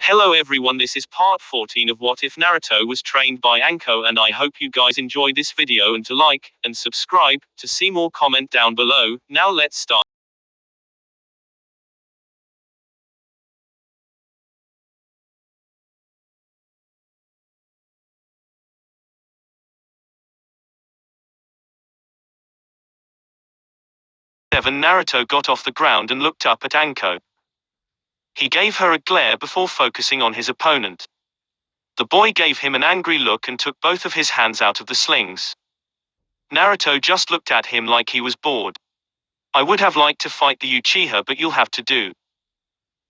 Hello everyone, this is part 14 of What If Naruto Was Trained by Anko, and I hope you guys enjoy this video and to like and subscribe. To see more, comment down below. Now let's start. Naruto got off the ground and looked up at Anko. He gave her a glare before focusing on his opponent. The boy gave him an angry look and took both of his hands out of the slings. Naruto just looked at him like he was bored. I would have liked to fight the Uchiha, but you'll have to do.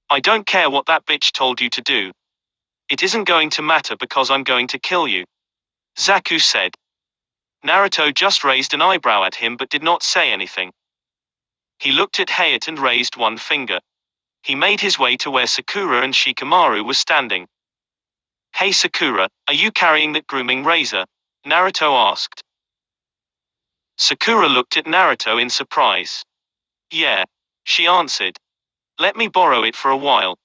I don't care what that bitch told you to do. It isn't going to matter because I'm going to kill you, Zaku said. Naruto just raised an eyebrow at him but did not say anything. He looked at Hayate and raised one finger. He made his way to where Sakura and Shikamaru were standing. Hey Sakura, are you carrying that grooming razor? Naruto asked. Sakura looked at Naruto in surprise. Yeah, she answered. Let me borrow it for a while,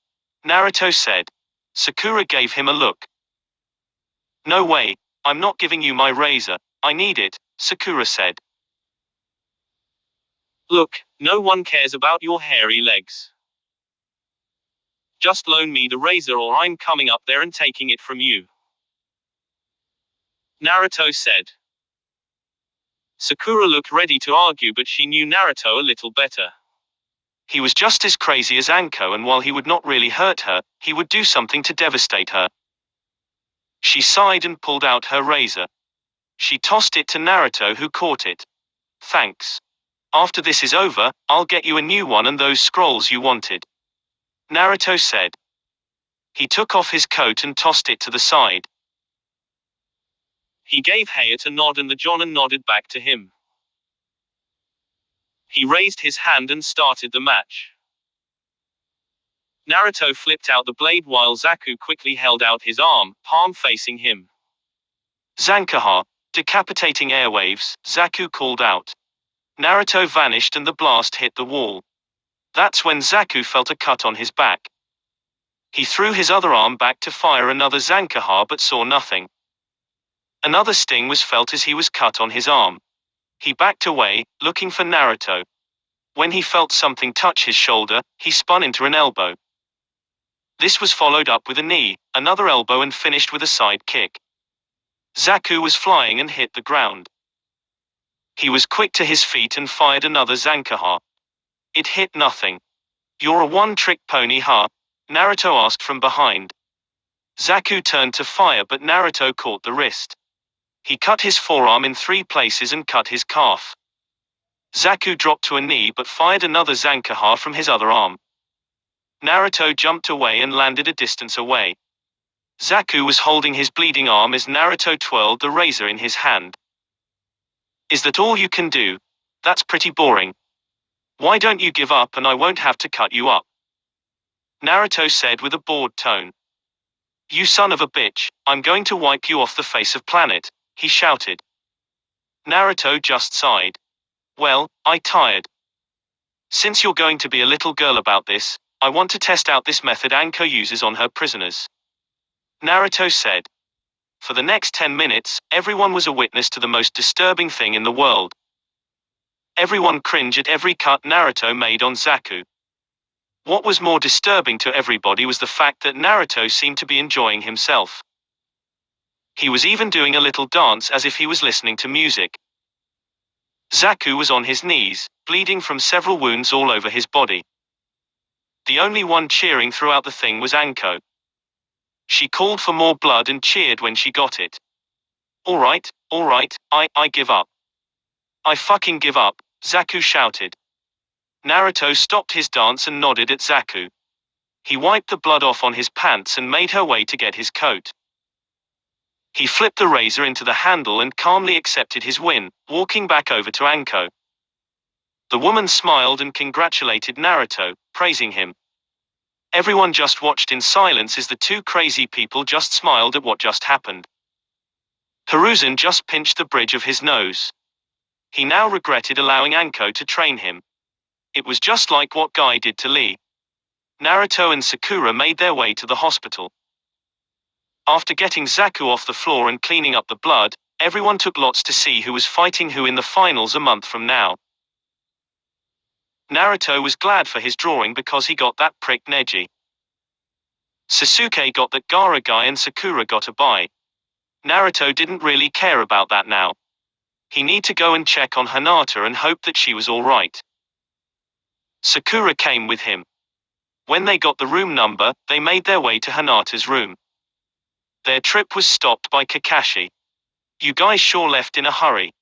Naruto said. Sakura gave him a look. No way, I'm not giving you my razor, I need it, Sakura said. Look, no one cares about your hairy legs. Just loan me the razor or I'm coming up there and taking it from you, Naruto said. Sakura looked ready to argue, but she knew Naruto a little better. He was just as crazy as Anko, and while he would not really hurt her, he would do something to devastate her. She sighed and pulled out her razor. She tossed it to Naruto, who caught it. Thanks. After this is over, I'll get you a new one and those scrolls you wanted, Naruto said. He took off his coat and tossed it to the side. He gave Hayate a nod and the Jonin nodded back to him. He raised his hand and started the match. Naruto flipped out the blade while Zaku quickly held out his arm, palm facing him. Zankaha, decapitating airwaves, Zaku called out. Naruto vanished and the blast hit the wall. That's when Zaku felt a cut on his back. He threw his other arm back to fire another Zankaha but saw nothing. Another sting was felt as he was cut on his arm. He backed away, looking for Naruto. When he felt something touch his shoulder, he spun into an elbow. This was followed up with a knee, another elbow, and finished with a side kick. Zaku was flying and hit the ground. He was quick to his feet and fired another Zankaha. It hit nothing. You're a one-trick pony, huh? Naruto asked from behind. Zaku turned to fire but Naruto caught the wrist. He cut his forearm in 3 places and cut his calf. Zaku dropped to a knee but fired another Zankaha from his other arm. Naruto jumped away and landed a distance away. Zaku was holding his bleeding arm as Naruto twirled the razor in his hand. Is that all you can do? That's pretty boring. Why don't you give up and I won't have to cut you up? Naruto said with a bored tone. You son of a bitch, I'm going to wipe you off the face of planet, he shouted. Naruto just sighed. Well, I tired. Since you're going to be a little girl about this, I want to test out this method Anko uses on her prisoners, Naruto said. For the next 10 minutes, everyone was a witness to the most disturbing thing in the world. Everyone cringed at every cut Naruto made on Zaku. What was more disturbing to everybody was the fact that Naruto seemed to be enjoying himself. He was even doing a little dance as if he was listening to music. Zaku was on his knees, bleeding from several wounds all over his body. The only one cheering throughout the thing was Anko. She called for more blood and cheered when she got it. All right, I give up. I fucking give up, Zaku shouted. Naruto stopped his dance and nodded at Zaku. He wiped the blood off on his pants and made her way to get his coat. He flipped the razor into the handle and calmly accepted his win, walking back over to Anko. The woman smiled and congratulated Naruto, praising him. Everyone just watched in silence as the 2 crazy people just smiled at what just happened. Hiruzen just pinched the bridge of his nose. He now regretted allowing Anko to train him. It was just like what Guy did to Lee. Naruto and Sakura made their way to the hospital. After getting Zaku off the floor and cleaning up the blood, everyone took lots to see who was fighting who in the finals a month from now. Naruto was glad for his drawing because he got that prick Neji. Sasuke got that Gaara guy and Sakura got a bye. Naruto didn't really care about that now. He need to go and check on Hinata and hope that she was alright. Sakura came with him. When they got the room number, they made their way to Hinata's room. Their trip was stopped by Kakashi. "You guys sure left in a hurry,"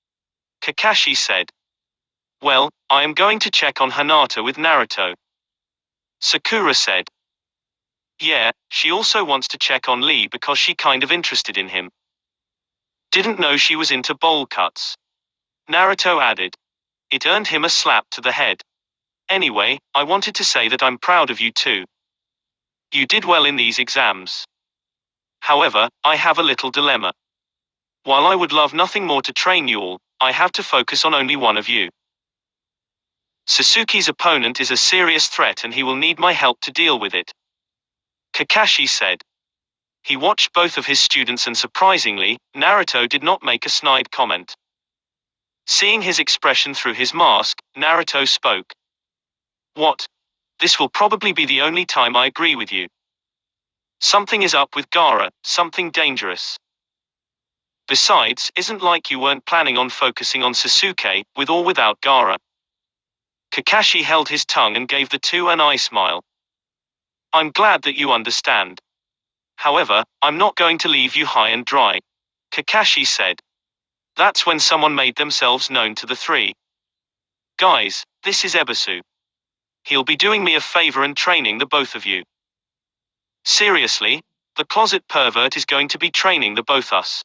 Kakashi said. "Well, I am going to check on Hinata with Naruto," Sakura said. "Yeah, she also wants to check on Lee because she kind of interested in him. Didn't know she was into bowl cuts," Naruto added. "It earned him a slap to the head. Anyway, I wanted to say that I'm proud of you too. You did well in these exams. However, I have a little dilemma. While I would love nothing more to train you all, I have to focus on only one of you. Sasuke's opponent is a serious threat and he will need my help to deal with it," Kakashi said. He watched both of his students and surprisingly, Naruto did not make a snide comment. Seeing his expression through his mask, Naruto spoke. "What? This will probably be the only time I agree with you. Something is up with Gaara, something dangerous. Besides, isn't like you weren't planning on focusing on Sasuke, with or without Gaara." Kakashi held his tongue and gave the two an eye smile. "I'm glad that you understand. However, I'm not going to leave you high and dry," Kakashi said. That's when someone made themselves known to the three. "Guys, this is Ebisu. He'll be doing me a favor and training the both of you." "Seriously? The closet pervert is going to be training the both us?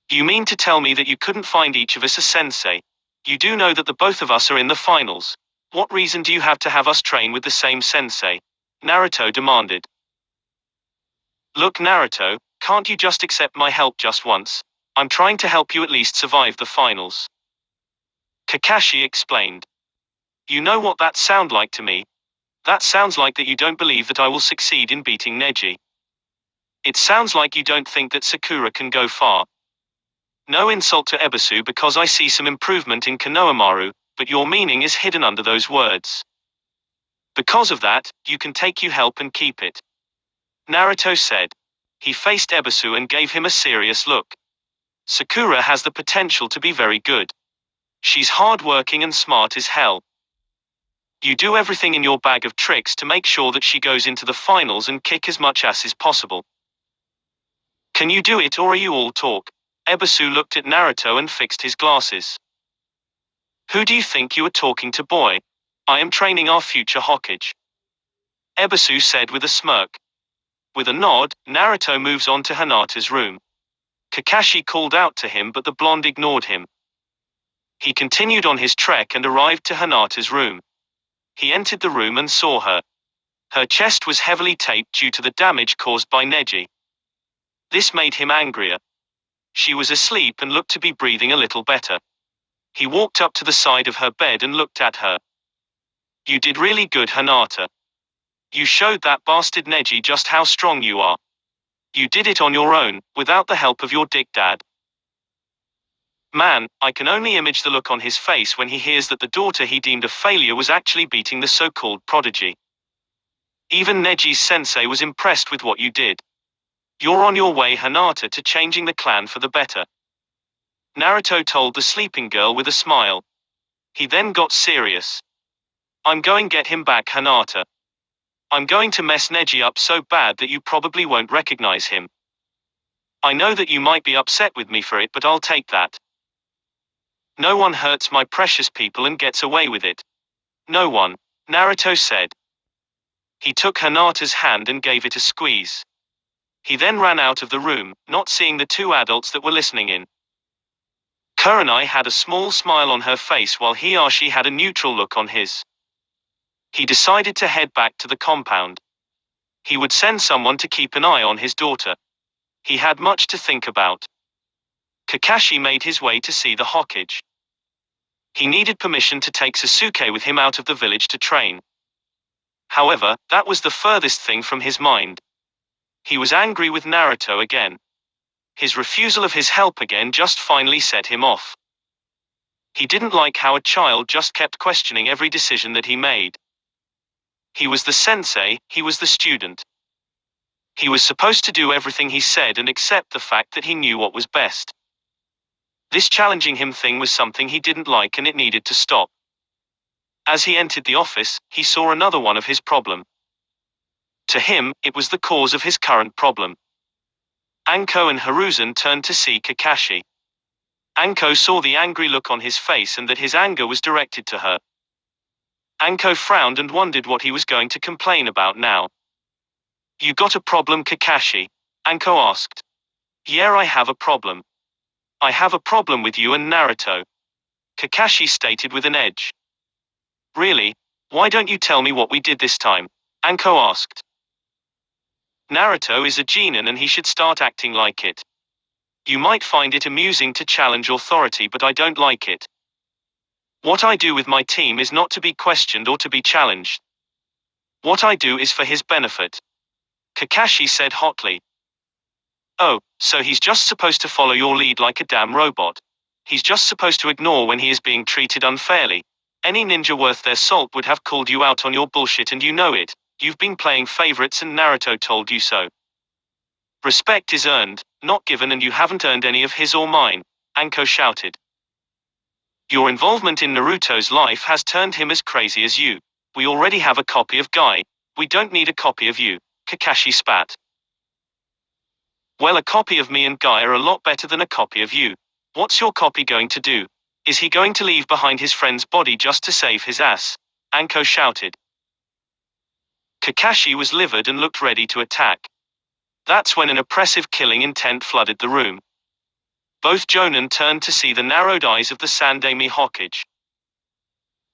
You mean to tell me that you couldn't find each of us a sensei? You do know that the both of us are in the finals. What reason do you have to have us train with the same sensei?" Naruto demanded. "Look Naruto, can't you just accept my help just once? I'm trying to help you at least survive the finals," Kakashi explained. "You know what that sounds like to me? That sounds like that you don't believe that I will succeed in beating Neji. It sounds like you don't think that Sakura can go far. No insult to Ebisu because I see some improvement in Konohamaru, but your meaning is hidden under those words. Because of that, you can take your help and keep it," Naruto said. He faced Ebisu and gave him a serious look. "Sakura has the potential to be very good. She's hardworking and smart as hell. You do everything in your bag of tricks to make sure that she goes into the finals and kick as much ass as possible. Can you do it or are you all talk?" Ebisu looked at Naruto and fixed his glasses. "Who do you think you are talking to, boy? I am training our future Hokage," Ebisu said with a smirk. With a nod, Naruto moves on to Hinata's room. Kakashi called out to him but the blonde ignored him. He continued on his trek and arrived to Hinata's room. He entered the room and saw her. Her chest was heavily taped due to the damage caused by Neji. This made him angrier. She was asleep and looked to be breathing a little better. He walked up to the side of her bed and looked at her. "You did really good, Hinata. You showed that bastard Neji just how strong you are. You did it on your own, without the help of your dick dad." Man, I can only image the look on his face when he hears that the daughter he deemed a failure was actually beating the so-called prodigy. Even Neji's sensei was impressed with what you did. You're on your way, Hinata, to changing the clan for the better, Naruto told the sleeping girl with a smile. He then got serious. "I'm going get him back, Hinata. I'm going to mess Neji up so bad that you probably won't recognize him. I know that you might be upset with me for it, but I'll take that. No one hurts my precious people and gets away with it. No one," Naruto said. He took Hinata's hand and gave it a squeeze. He then ran out of the room, not seeing the two adults that were listening in. Kurenai had a small smile on her face while Hiashi had a neutral look on his. He decided to head back to the compound. He would send someone to keep an eye on his daughter. He had much to think about. Kakashi made his way to see the Hokage. He needed permission to take Sasuke with him out of the village to train. However, that was the furthest thing from his mind. He was angry with Naruto again. His refusal of his help again just finally set him off. He didn't like how a child just kept questioning every decision that he made. He was the sensei, he was the student. He was supposed to do everything he said and accept the fact that he knew what was best. This challenging him thing was something he didn't like and it needed to stop. As he entered the office, he saw another one of his problem. To him, it was the cause of his current problem. Anko and Hiruzen turned to see Kakashi. Anko saw the angry look on his face and that his anger was directed to her. Anko frowned and wondered what he was going to complain about now. "You got a problem, Kakashi?" Anko asked. "Yeah, I have a problem. I have a problem with you and Naruto," Kakashi stated with an edge. "Really? Why don't you tell me what we did this time?" Anko asked. "Naruto is a genin and he should start acting like it. You might find it amusing to challenge authority, but I don't like it. What I do with my team is not to be questioned or to be challenged. What I do is for his benefit," Kakashi said hotly. "Oh, so he's just supposed to follow your lead like a damn robot. He's just supposed to ignore when he is being treated unfairly. Any ninja worth their salt would have called you out on your bullshit and you know it. You've been playing favorites and Naruto told you so. Respect is earned, not given, and you haven't earned any of his or mine," Anko shouted. "Your involvement in Naruto's life has turned him as crazy as you. We already have a copy of Guy. We don't need a copy of you," Kakashi spat. "Well, a copy of me and Guy are a lot better than a copy of you. What's your copy going to do? Is he going to leave behind his friend's body just to save his ass?" Anko shouted. Kakashi was livid and looked ready to attack. That's when an oppressive killing intent flooded the room. Both Jonin turned to see the narrowed eyes of the Sandaime Hokage.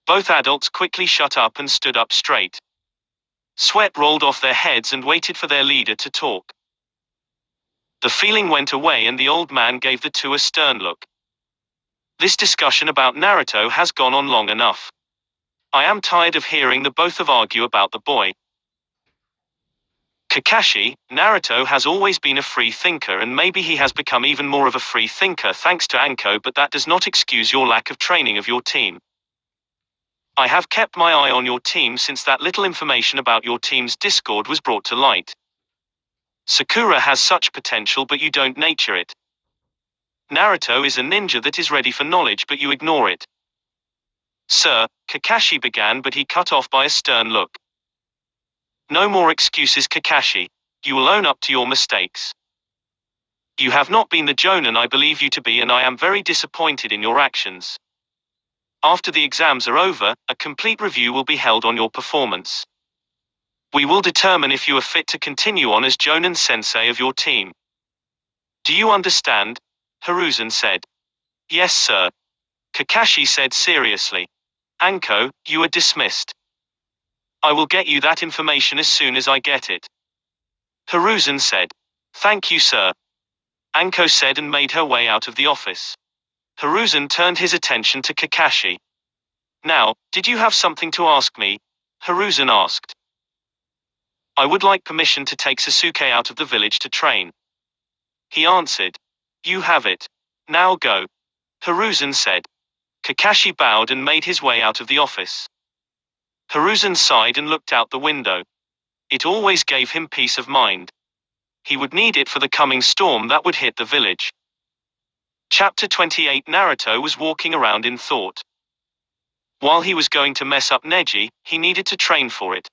Both adults quickly shut up and stood up straight. Sweat rolled off their heads and waited for their leader to talk. The feeling went away and the old man gave the two a stern look. "This discussion about Naruto has gone on long enough. I am tired of hearing the both of argue about the boy. Kakashi, Naruto has always been a free thinker and maybe he has become even more of a free thinker thanks to Anko, but that does not excuse your lack of training of your team. I have kept my eye on your team since that little information about your team's discord was brought to light. Sakura has such potential but you don't nurture it. Naruto is a ninja that is ready for knowledge but you ignore it." "Sir," Kakashi began, but he cut off by a stern look. "No more excuses, Kakashi. You will own up to your mistakes. You have not been the Jonin I believe you to be and I am very disappointed in your actions. After the exams are over, a complete review will be held on your performance. We will determine if you are fit to continue on as Jonin sensei of your team. Do you understand?" Hiruzen said. "Yes, sir," Kakashi said seriously. "Anko, you are dismissed. I will get you that information as soon as I get it," Hiruzen said. "Thank you, sir," Anko said and made her way out of the office. Hiruzen turned his attention to Kakashi. "Now, did you have something to ask me?" Hiruzen asked. "I would like permission to take Sasuke out of the village to train," he answered. "You have it. Now go," Hiruzen said. Kakashi bowed and made his way out of the office. Hiruzen sighed and looked out the window. It always gave him peace of mind. He would need it for the coming storm that would hit the village. Chapter 28. Naruto was walking around in thought. While he was going to mess up Neji, he needed to train for it.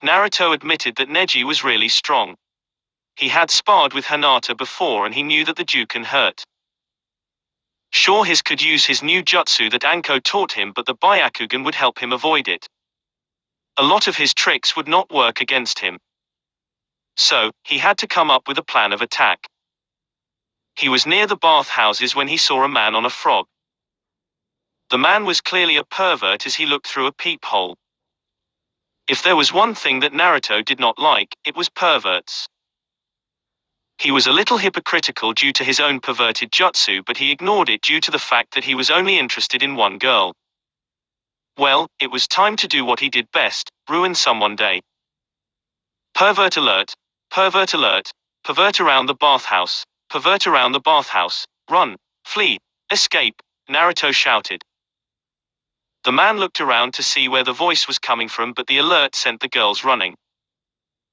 Naruto admitted that Neji was really strong. He had sparred with Hinata before and he knew that the Juken hurt. Sure, his could use his new jutsu that Anko taught him, but the Byakugan would help him avoid it. A lot of his tricks would not work against him. So, he had to come up with a plan of attack. He was near the bathhouses when he saw a man on a frog. The man was clearly a pervert as he looked through a peephole. If there was one thing that Naruto did not like, it was perverts. He was a little hypocritical due to his own perverted jutsu, but he ignored it due to the fact that he was only interested in one girl. Well, it was time to do what he did best, ruin someone's day. Pervert alert! Pervert alert! Pervert around the bathhouse! Pervert around the bathhouse! Run! Flee! Escape! Naruto shouted. The man looked around to see where the voice was coming from, but the alert sent the girls running.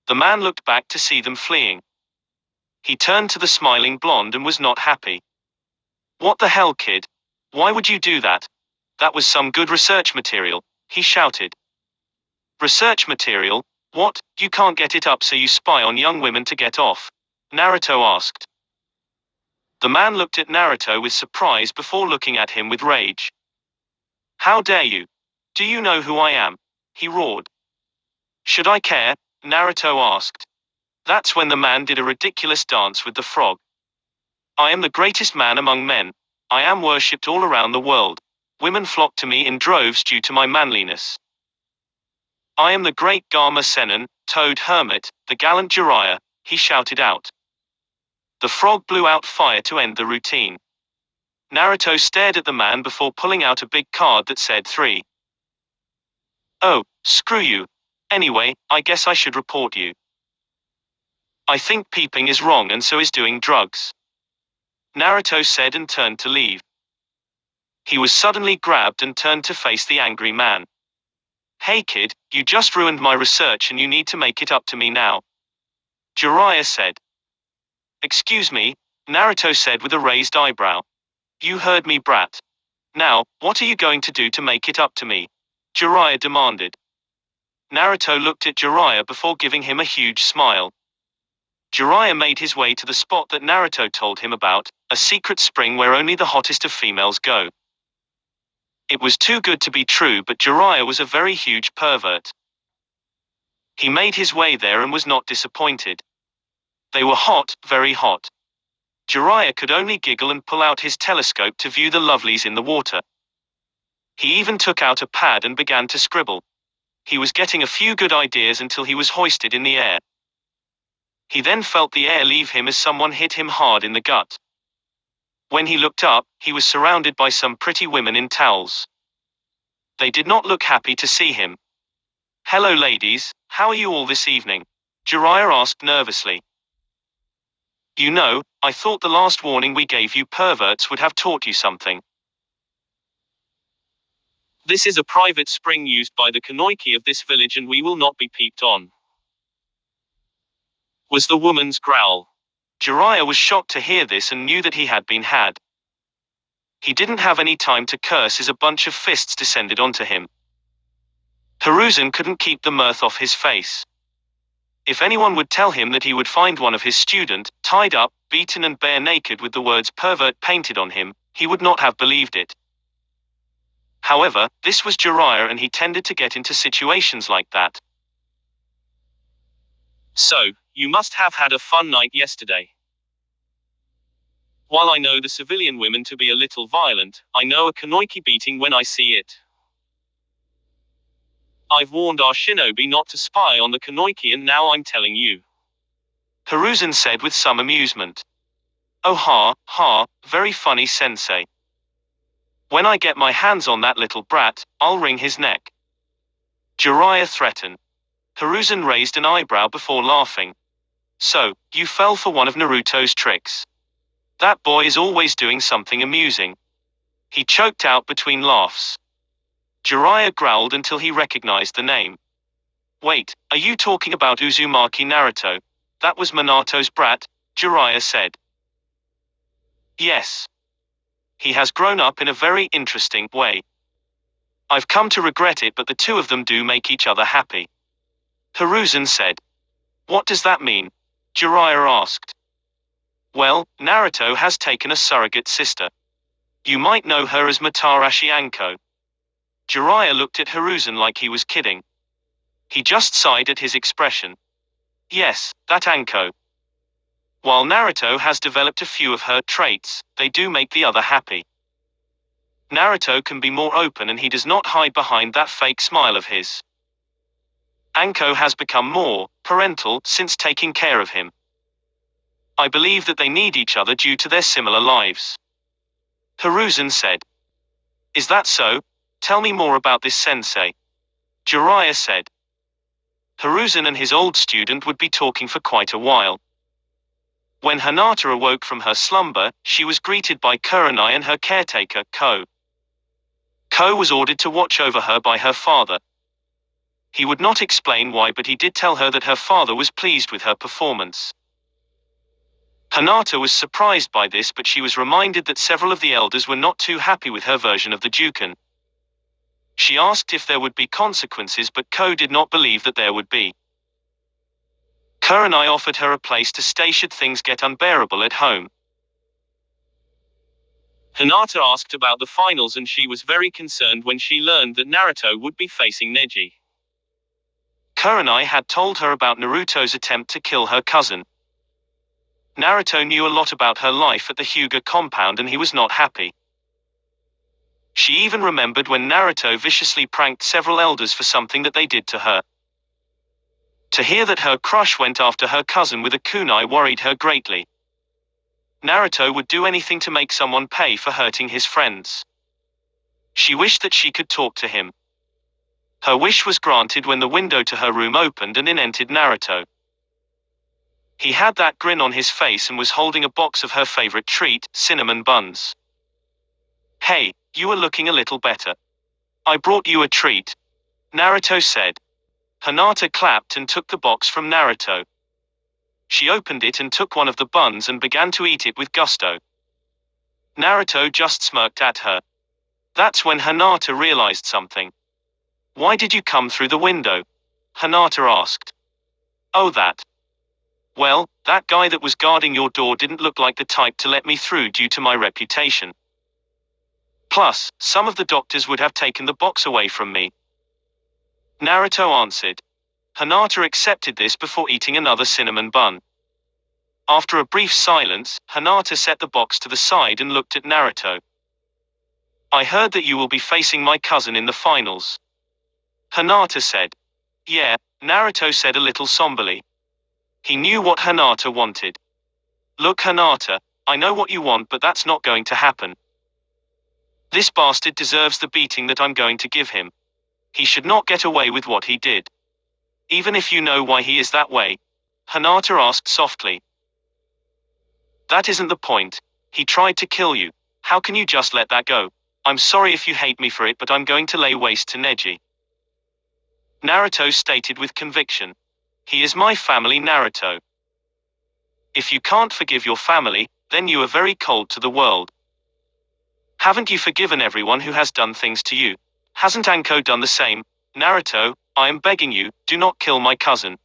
The man looked back to see them fleeing. He turned to the smiling blonde and was not happy. What the hell, kid? Why would you do that? That was some good research material, he shouted. Research material? What, you can't get it up so you spy on young women to get off? Naruto asked. The man looked at Naruto with surprise before looking at him with rage. How dare you? Do you know who I am? He roared. Should I care? Naruto asked. That's when the man did a ridiculous dance with the frog. I am the greatest man among men. I am worshipped all around the world. Women flock to me in droves due to my manliness. I am the great Gama Sennin, Toad Hermit, the gallant Jiraiya, he shouted out. The frog blew out fire to end the routine. Naruto stared at the man before pulling out a big card that said 3. Oh, screw you. Anyway, I guess I should report you. I think peeping is wrong and so is doing drugs. Naruto said and turned to leave. He was suddenly grabbed and turned to face the angry man. Hey kid, you just ruined my research and you need to make it up to me now. Jiraiya said. Excuse me, Naruto said with a raised eyebrow. You heard me, brat. Now, what are you going to do to make it up to me? Jiraiya demanded. Naruto looked at Jiraiya before giving him a huge smile. Jiraiya made his way to the spot that Naruto told him about, a secret spring where only the hottest of females go. It was too good to be true, but Jiraiya was a very huge pervert. He made his way there and was not disappointed. They were hot, very hot. Jiraiya could only giggle and pull out his telescope to view the lovelies in the water. He even took out a pad and began to scribble. He was getting a few good ideas until he was hoisted in the air. He then felt the air leave him as someone hit him hard in the gut. When he looked up, he was surrounded by some pretty women in towels. They did not look happy to see him. Hello ladies, how are you all this evening? Jiraiya asked nervously. You know, I thought the last warning we gave you perverts would have taught you something. This is a private spring used by the Kanoiki of this village and we will not be peeped on, was the woman's growl. Jiraiya was shocked to hear this and knew that he had been had. He didn't have any time to curse as a bunch of fists descended onto him. Hiruzen couldn't keep the mirth off his face. If anyone would tell him that he would find one of his students, tied up, beaten and bare naked with the words pervert painted on him, he would not have believed it. However, this was Jiraiya and he tended to get into situations like that. So, you must have had a fun night yesterday. While I know the civilian women to be a little violent, I know a Kanoiki beating when I see it. I've warned our shinobi not to spy on the Kanoiki and now I'm telling you, Hiruzen said with some amusement. Oh ha, ha, very funny sensei. When I get my hands on that little brat, I'll wring his neck. Jiraiya threatened. Hiruzen raised an eyebrow before laughing. So, you fell for one of Naruto's tricks. That boy is always doing something amusing. He choked out between laughs. Jiraiya growled until he recognized the name. Wait, are you talking about Uzumaki Naruto? That was Minato's brat, Jiraiya said. Yes. He has grown up in a very interesting way. I've come to regret it, but the two of them do make each other happy. Hiruzen said. What does that mean? Jiraiya asked. Well, Naruto has taken a surrogate sister. You might know her as Matarashi Anko. Jiraiya looked at Hiruzen like he was kidding. He just sighed at his expression. Yes, that Anko. While Naruto has developed a few of her traits, they do make the other happy. Naruto can be more open and he does not hide behind that fake smile of his. Anko has become more parental since taking care of him. I believe that they need each other due to their similar lives. Hiruzen said. Is that so? Tell me more about this sensei. Jiraiya said. Hiruzen and his old student would be talking for quite a while. When Hinata awoke from her slumber, she was greeted by Kurenai and her caretaker, Ko. Ko was ordered to watch over her by her father. He would not explain why, but he did tell her that her father was pleased with her performance. Hinata was surprised by this, but she was reminded that several of the elders were not too happy with her version of the Juken. She asked if there would be consequences, but Ko did not believe that there would be. Kurenai offered her a place to stay should things get unbearable at home. Hinata asked about the finals, and she was very concerned when she learned that Naruto would be facing Neji. Kurenai had told her about Naruto's attempt to kill her cousin. Naruto knew a lot about her life at the Hyuga compound, and he was not happy. She even remembered when Naruto viciously pranked several elders for something that they did to her. To hear that her crush went after her cousin with a kunai worried her greatly. Naruto would do anything to make someone pay for hurting his friends. She wished that she could talk to him. Her wish was granted when the window to her room opened and in entered Naruto. He had that grin on his face and was holding a box of her favorite treat, cinnamon buns. "Hey, you are looking a little better. I brought you a treat," Naruto said. Hinata clapped and took the box from Naruto. She opened it and took one of the buns and began to eat it with gusto. Naruto just smirked at her. That's when Hinata realized something. "Why did you come through the window?" Hinata asked. "Oh, that. Well, that guy that was guarding your door didn't look like the type to let me through due to my reputation. Plus, some of the doctors would have taken the box away from me," Naruto answered. Hinata accepted this before eating another cinnamon bun. After a brief silence, Hinata set the box to the side and looked at Naruto. "I heard that you will be facing my cousin in the finals," Hinata said. "Yeah," Naruto said a little somberly. He knew what Hinata wanted. "Look, Hinata, I know what you want, but that's not going to happen. This bastard deserves the beating that I'm going to give him. He should not get away with what he did. Even if you know why he is that way," Hinata asked softly. "That isn't the point. He tried to kill you. How can you just let that go? I'm sorry if you hate me for it, but I'm going to lay waste to Neji," Naruto stated with conviction. "He is my family, Naruto. If you can't forgive your family, then you are very cold to the world. Haven't you forgiven everyone who has done things to you? Hasn't Anko done the same? Naruto, I am begging you, do not kill my cousin,"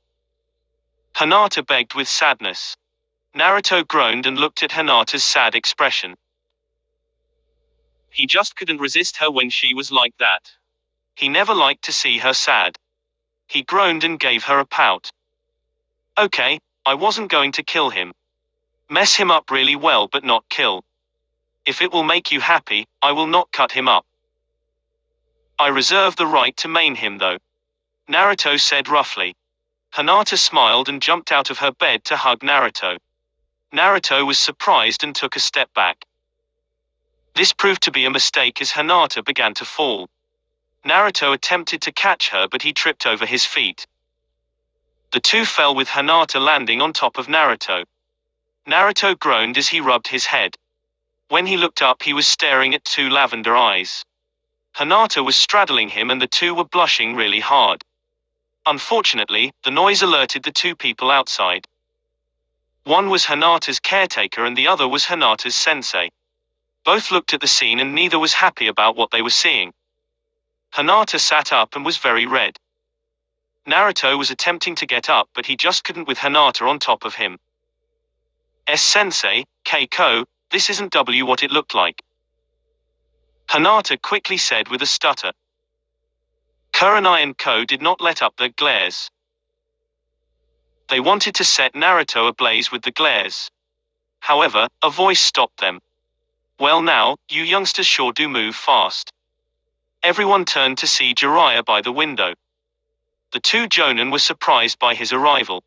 Hinata begged with sadness. Naruto groaned and looked at Hinata's sad expression. He just couldn't resist her when she was like that. He never liked to see her sad. He groaned and gave her a pout. "Okay, I wasn't going to kill him. Mess him up really well, but not kill. If it will make you happy, I will not cut him up. I reserve the right to maim him though," Naruto said roughly. Hinata smiled and jumped out of her bed to hug Naruto. Naruto was surprised and took a step back. This proved to be a mistake as Hinata began to fall. Naruto attempted to catch her, but he tripped over his feet. The two fell with Hinata landing on top of Naruto. Naruto groaned as he rubbed his head. When he looked up, he was staring at two lavender eyes. Hinata was straddling him and the two were blushing really hard. Unfortunately, the noise alerted the two people outside. One was Hinata's caretaker and the other was Hinata's sensei. Both looked at the scene and neither was happy about what they were seeing. Hinata sat up and was very red. Naruto was attempting to get up, but he just couldn't with Hinata on top of him. "Sensei, Keiko, this isn't what it looked like," Hinata quickly said with a stutter. Kurenai and Ko did not let up their glares. They wanted to set Naruto ablaze with the glares. However, a voice stopped them. "Well now, you youngsters sure do move fast." Everyone turned to see Jiraiya by the window. The two Jonin were surprised by his arrival.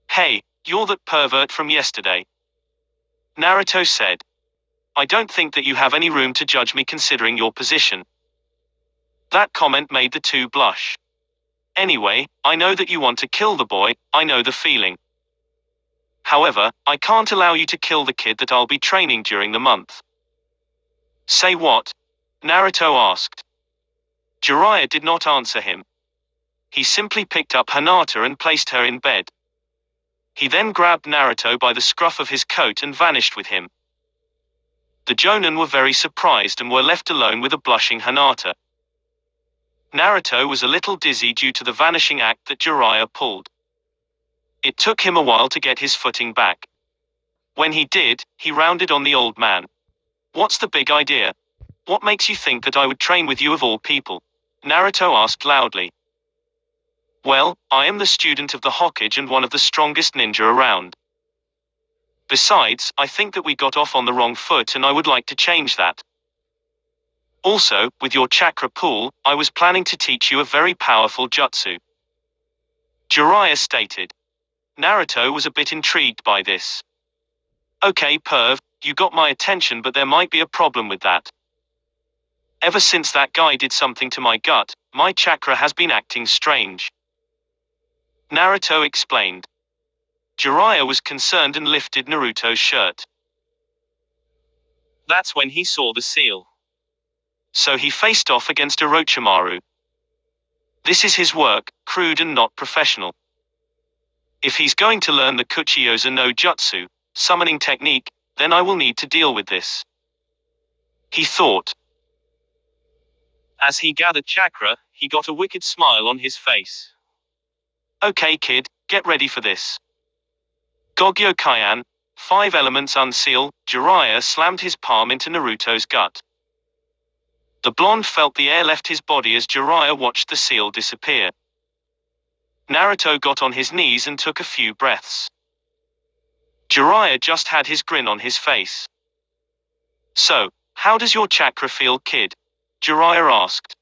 "Hey, you're that pervert from yesterday," Naruto said. "I don't think that you have any room to judge me considering your position. That comment made the two blush. Anyway, I know that you want to kill the boy, I know the feeling. However, I can't allow you to kill the kid that I'll be training during the month. Say what? Naruto asked. Jiraiya did not answer him. He simply picked up Hinata and placed her in bed. He then grabbed Naruto by the scruff of his coat and vanished with him. The Jonin were very surprised and were left alone with a blushing Hinata. Naruto was a little dizzy due to the vanishing act that Jiraiya pulled. It took him a while to get his footing back. When he did, he rounded on the old man. What's the big idea? What makes you think that I would train with you of all people? Naruto asked loudly. Well, I am the student of the Hokage and one of the strongest ninja around. Besides, I think that we got off on the wrong foot and I would like to change that. Also, with your chakra pool, I was planning to teach you a very powerful jutsu. Jiraiya stated. Naruto was a bit intrigued by this. Okay, perv, you got my attention, but there might be a problem with that. Ever since that guy did something to my gut, my chakra has been acting strange. Naruto explained. Jiraiya was concerned and lifted Naruto's shirt. That's when he saw the seal. So he faced off against Orochimaru. This is his work, crude and not professional. If he's going to learn the Kuchiyosa no Jutsu, summoning technique, then I will need to deal with this. He thought. As he gathered chakra, he got a wicked smile on his face. Okay kid, get ready for this. Gogyo Kaian, 5 elements unseal. Jiraiya slammed his palm into Naruto's gut. The blonde felt the air left his body as Jiraiya watched the seal disappear. Naruto got on his knees and took a few breaths. Jiraiya just had his grin on his face. So, how does your chakra feel, kid? Jiraiya asked.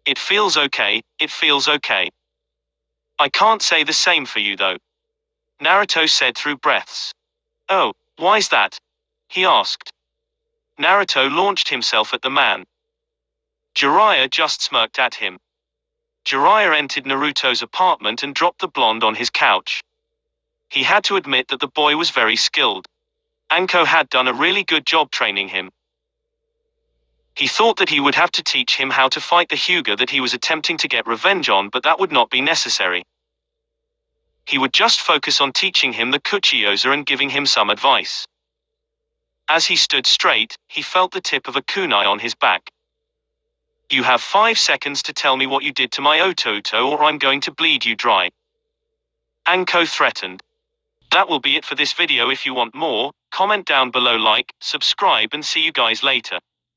It feels okay, it feels okay. I can't say the same for you though. Naruto said through breaths. Oh, why's that? He asked. Naruto launched himself at the man. Jiraiya just smirked at him. Jiraiya entered Naruto's apartment and dropped the blonde on his couch. He had to admit that the boy was very skilled. Anko had done a really good job training him. He thought that he would have to teach him how to fight the Hyuga that he was attempting to get revenge on, but that would not be necessary. He would just focus on teaching him the Kuchiyosa and giving him some advice. As he stood straight, he felt the tip of a kunai on his back. You have 5 seconds to tell me what you did to my Ototo or I'm going to bleed you dry. Anko threatened. That will be it for this video. If you want more, comment down below, like, subscribe and see you guys later.